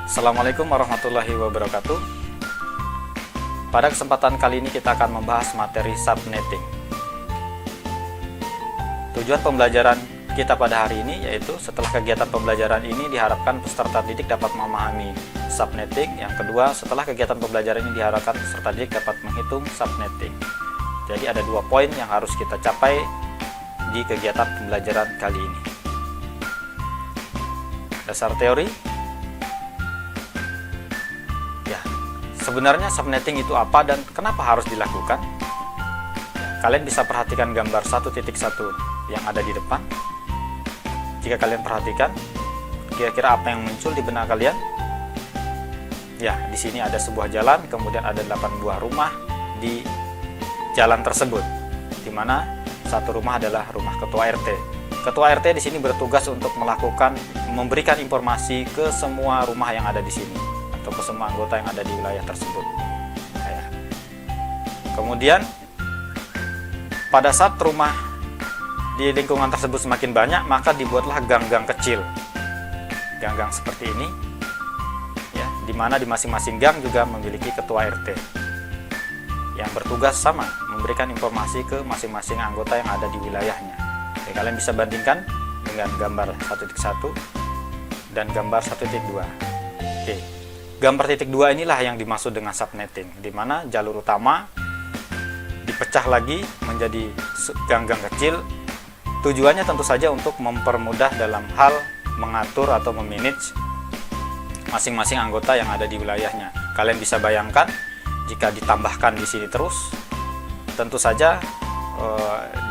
Assalamualaikum warahmatullahi wabarakatuh. Pada kesempatan kali ini kita akan membahas materi subnetting. Tujuan pembelajaran kita pada hari ini yaitu setelah kegiatan pembelajaran ini diharapkan peserta didik dapat memahami subnetting. Yang kedua, setelah kegiatan pembelajaran ini diharapkan peserta didik dapat menghitung subnetting. Jadi ada 2 poin yang harus kita capai di kegiatan pembelajaran kali ini. Dasar teori. Sebenarnya subnetting itu apa dan kenapa harus dilakukan? Kalian bisa perhatikan gambar 1.1 yang ada di depan. Jika kalian perhatikan, kira-kira apa yang muncul di benak kalian? Ya, di sini ada sebuah jalan, kemudian ada 8 buah rumah di jalan tersebut, di mana satu rumah adalah rumah ketua RT. Ketua RT di sini bertugas untuk memberikan informasi ke semua rumah yang ada di sini, atau ke semua anggota yang ada di wilayah tersebut. Kemudian pada saat rumah di lingkungan tersebut semakin banyak, maka dibuatlah gang-gang kecil, gang-gang seperti ini, ya, di mana di masing-masing gang juga memiliki ketua RT yang bertugas sama memberikan informasi ke masing-masing anggota yang ada di wilayahnya. Oke, kalian bisa bandingkan dengan gambar 1.1 dan gambar 1.2. Oke. Gambar 1.2 inilah yang dimaksud dengan subnetting, di mana jalur utama dipecah lagi menjadi gang-gang kecil. Tujuannya tentu saja untuk mempermudah dalam hal mengatur atau memanage masing-masing anggota yang ada di wilayahnya. Kalian bisa bayangkan jika ditambahkan di sini terus, tentu saja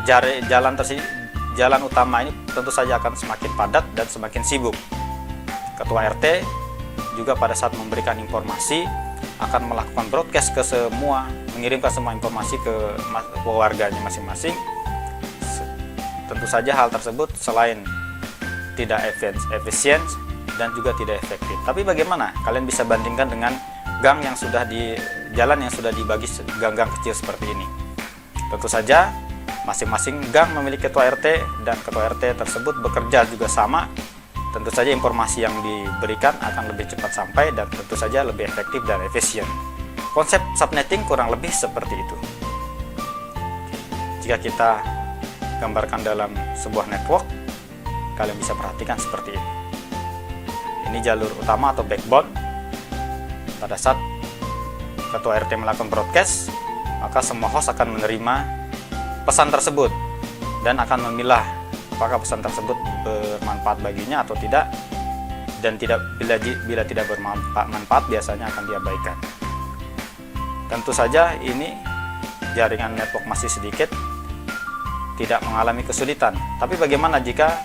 jalan utama ini tentu saja akan semakin padat dan semakin sibuk. Ketua RT juga pada saat memberikan informasi akan melakukan broadcast ke semua, mengirimkan semua informasi ke warganya masing-masing. Tentu saja hal tersebut selain tidak efisien dan juga tidak efektif. Tapi bagaimana? Kalian bisa bandingkan dengan jalan yang sudah dibagi gang-gang kecil seperti ini. Tentu saja masing-masing gang memiliki ketua RT dan ketua RT tersebut bekerja juga sama. Tentu saja informasi yang diberikan akan lebih cepat sampai dan tentu saja lebih efektif dan efisien. Konsep subnetting kurang lebih seperti itu. Jika kita gambarkan dalam sebuah network, kalian bisa perhatikan seperti ini. Ini jalur utama atau backbone. Pada saat ketua RT melakukan broadcast, maka semua host akan menerima pesan tersebut dan akan memilah apakah pesan tersebut bermanfaat baginya atau tidak, dan bila tidak bermanfaat biasanya akan diabaikan. Tentu saja ini jaringan network masih sedikit, tidak mengalami kesulitan. Tapi bagaimana jika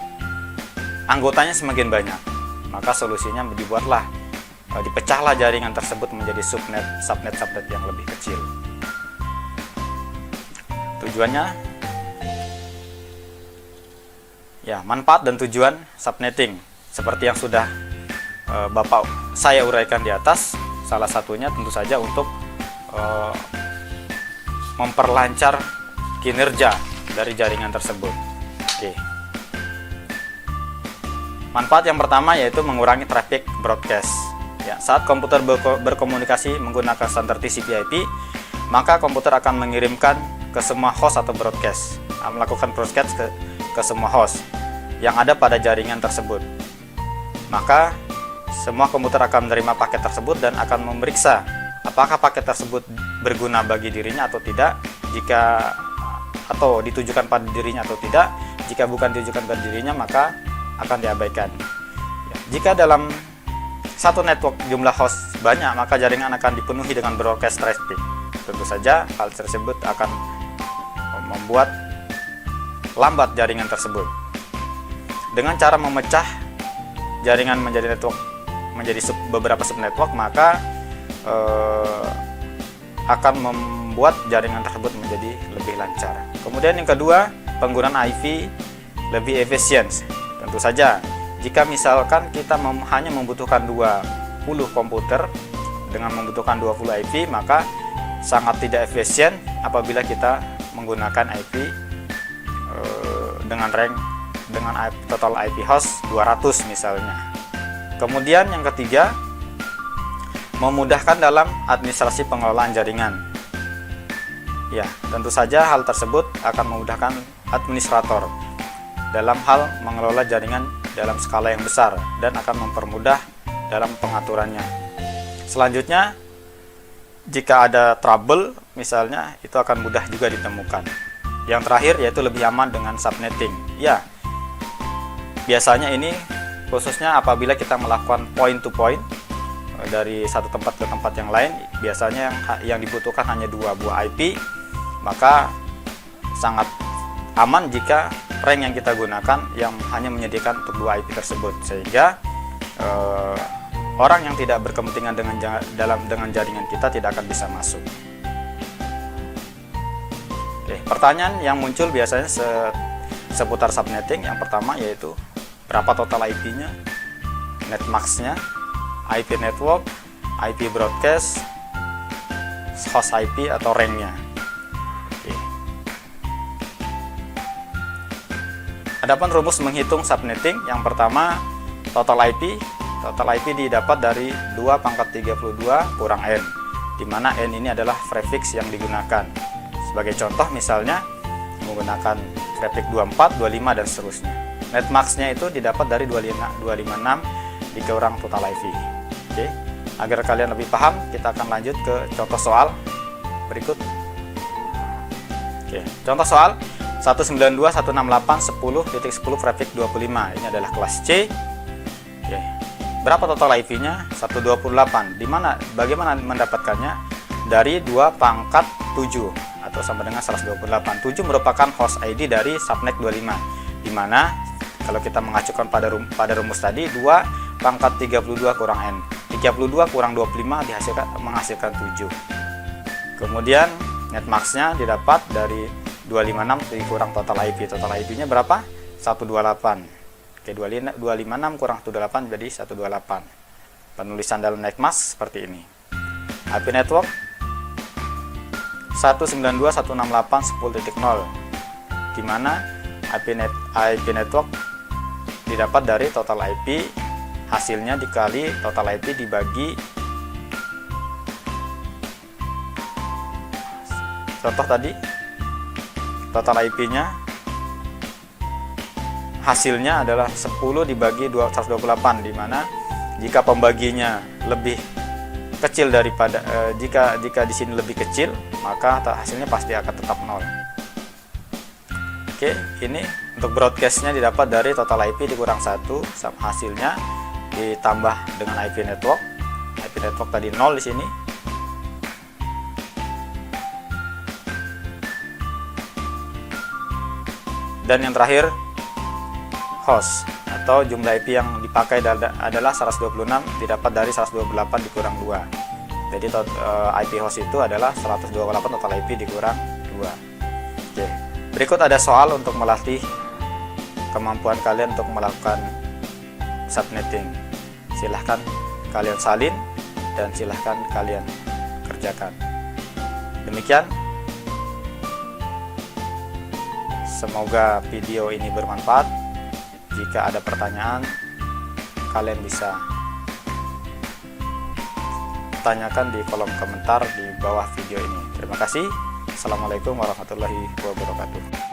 anggotanya semakin banyak? Maka solusinya dipecahlah jaringan tersebut menjadi subnet yang lebih kecil. Tujuannya manfaat dan tujuan subnetting seperti yang sudah saya uraikan di atas. Salah satunya tentu saja untuk memperlancar kinerja dari jaringan tersebut. Oke. Manfaat yang pertama yaitu mengurangi traffic broadcast. Saat komputer berkomunikasi menggunakan standar TCP/IP, maka komputer akan mengirimkan ke semua host atau melakukan broadcast ke semua host yang ada pada jaringan tersebut. Maka semua komputer akan menerima paket tersebut dan akan memeriksa apakah paket tersebut berguna bagi dirinya atau tidak, atau ditujukan pada dirinya atau tidak. Jika bukan ditujukan pada dirinya, maka akan diabaikan. Jika dalam satu network jumlah host banyak, maka jaringan akan dipenuhi dengan broadcast traffic. Tentu saja hal tersebut akan membuat lambat jaringan tersebut. Dengan cara memecah jaringan menjadi beberapa subnetwork, maka akan membuat jaringan tersebut menjadi lebih lancar. Kemudian yang kedua, penggunaan IP lebih efisien. Tentu saja jika misalkan kita hanya membutuhkan 20 komputer dengan membutuhkan 20 IP, maka sangat tidak efisien apabila kita menggunakan IP dengan total IP host 200 misalnya. Kemudian yang ketiga, memudahkan dalam administrasi pengelolaan jaringan. Ya, tentu saja hal tersebut akan memudahkan administrator dalam hal mengelola jaringan dalam skala yang besar dan akan mempermudah dalam pengaturannya. Selanjutnya, jika ada trouble misalnya, itu akan mudah juga ditemukan. Yang terakhir yaitu lebih aman dengan subnetting. Ya, biasanya ini khususnya apabila kita melakukan point to point dari satu tempat ke tempat yang lain, biasanya yang dibutuhkan hanya 2 buah IP, maka sangat aman jika rank yang kita gunakan yang hanya menyediakan untuk 2 IP tersebut, sehingga orang yang tidak berkepentingan dengan jaringan kita tidak akan bisa masuk. Oke, pertanyaan yang muncul biasanya seputar subnetting. Yang pertama yaitu berapa total IP-nya, netmax-nya, IP network, IP broadcast, host IP atau rank-nya. Oke. Adapun rumus menghitung subnetting, yang pertama total IP. Total IP didapat dari 2 pangkat 32 kurang N, di mana N ini adalah prefix yang digunakan. Sebagai contoh misalnya menggunakan prefix 24, 25 dan seterusnya. Netmax-nya itu didapat dari 256 dikurang total IP. Oke, agar kalian lebih paham, kita akan lanjut ke contoh soal berikut. Oke, contoh soal 192.168.10.10 prefix 25. Ini adalah kelas C. Oke. Berapa total IP-nya? 128. Bagaimana mendapatkannya? Dari 2 pangkat 7 atau sama dengan 128. 7 merupakan host ID dari subnet 25. Di mana kalau kita mengacukan pada rumus tadi, 2 pangkat 32 kurang N. 32 kurang 25 menghasilkan 7. Kemudian netmax-nya didapat dari 256 dikurang total IP. Total IP-nya berapa? 128. Oke, 256 kurang 128 jadi 128. Penulisan dalam netmax seperti ini. IP network 192.168.10.0, di mana IP network didapat dari total IP, hasilnya dikali total IP dibagi, contoh tadi total IP-nya hasilnya adalah 10 dibagi 128, di mana jika pembaginya lebih kecil daripada jika di sini lebih kecil, maka hasilnya pasti akan tetap 0. Oke, ini untuk broadcast-nya didapat dari total IP dikurang 1, hasilnya ditambah dengan IP network. IP network tadi 0 di sini. Dan yang terakhir host atau jumlah IP yang dipakai adalah 126 didapat dari 128 dikurang 2. Jadi IP host itu adalah 128 total IP dikurang 2. Oke. Berikut ada soal untuk melatih kemampuan kalian untuk melakukan subnetting. Silahkan kalian salin dan silahkan kalian kerjakan. Demikian. Semoga video ini bermanfaat. Jika ada pertanyaan, kalian bisa tanyakan di kolom komentar di bawah video ini. Terima kasih. Assalamualaikum warahmatullahi wabarakatuh.